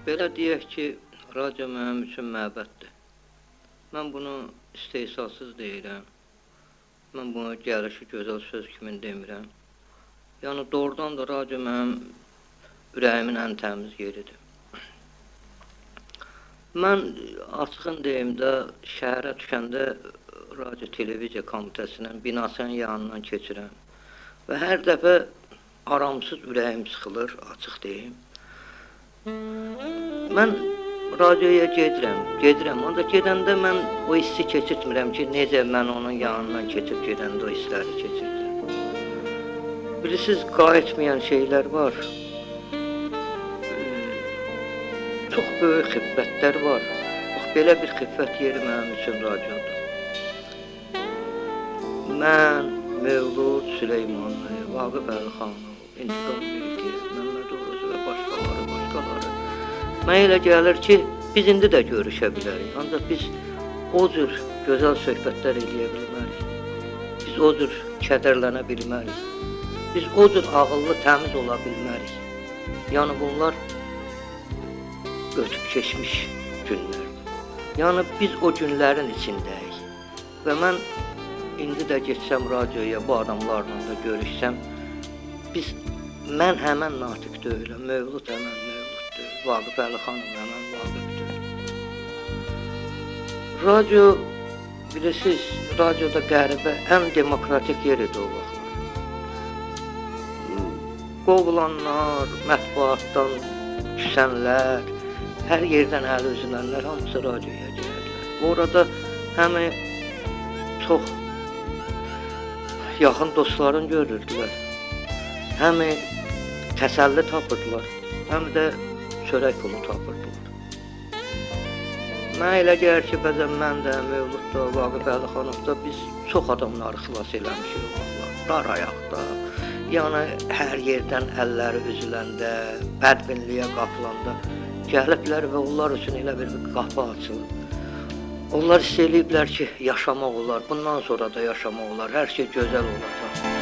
Belə deyək ki, radio mənim üçün məbəddir. Mən bunu istehsalsız deyirəm. Mən bunu gəlişi gözəl söz kimi demirəm. Yəni doğrudan da radio mənim ürəyimin ən təmiz yeridir. Mən açığın deyimdə şəhərə düşəndə radio televiziya komitəsinin binasının yanından keçirəm və hər dəfə aramsız ürəyim sıxılır, açıq deyim. Mən radioya gedirəm. Ancaq gedəndə mən o hissi keçirtmirəm ki, necə mən onun yanından keçib gedəndə o hissləri keçirdirəm. Bilirsiniz, qayıtmayan şeylər var. Çox böyük xiffətlər var. Bax, belə bir xiffət yeri mənim üçün radiodur. Mən, Mövlud Süleymanlı, Vaqif Əlixanov, İntiqam Bilgi, Məmməd Oruc və başqaları. Mənə elə gəlir ki, biz indi də görüşə bilərik. Ancaq biz o cür gözəl söhbətlər eləyə bilmərik. Biz o cür kədərlənə bilmərik. Biz o cür ağıllı, təmiz ola bilmərik. Yəni bunlar ötüb keçmiş günlərdir. Yəni biz o günlərin içindəyik. Və mən indi də geçsəm radioya, bu adamlarla da görüşsəm, mən həmən natiq deyiləm, Mövlud həmən Mövluddur, Vaqif Əlixanov həmən Vaqifdir. Radio, bilirsiniz, radioda qəribə ən demokratik yeridir o vaxtlar. Qovulanlar, mətbuatdan küsənlər, hər yerdən əl üzülənlər hamısı radioya gəlirlər. Orada həm çox yaxın dostların görürdülər, həm təsəlli tapırdılar, həm də çörək pulu tapırdılar. Mənə elə gəlir ki, bəzən mən də, Mövlud da, Vaqif Əlixanov da biz çox adamları xilas eləmişik o vaxtlar, dar ayaqda, yəni hər yerdən əlləri üzüləndə, bədbinliyə qapılanda gəliblər və onlar üçün elə bir qapı açılıb. Onlar hiss eləyiblər ki, yaşamaq olar, bundan sonra da yaşamaq olar, hər şey gözəl olacaq.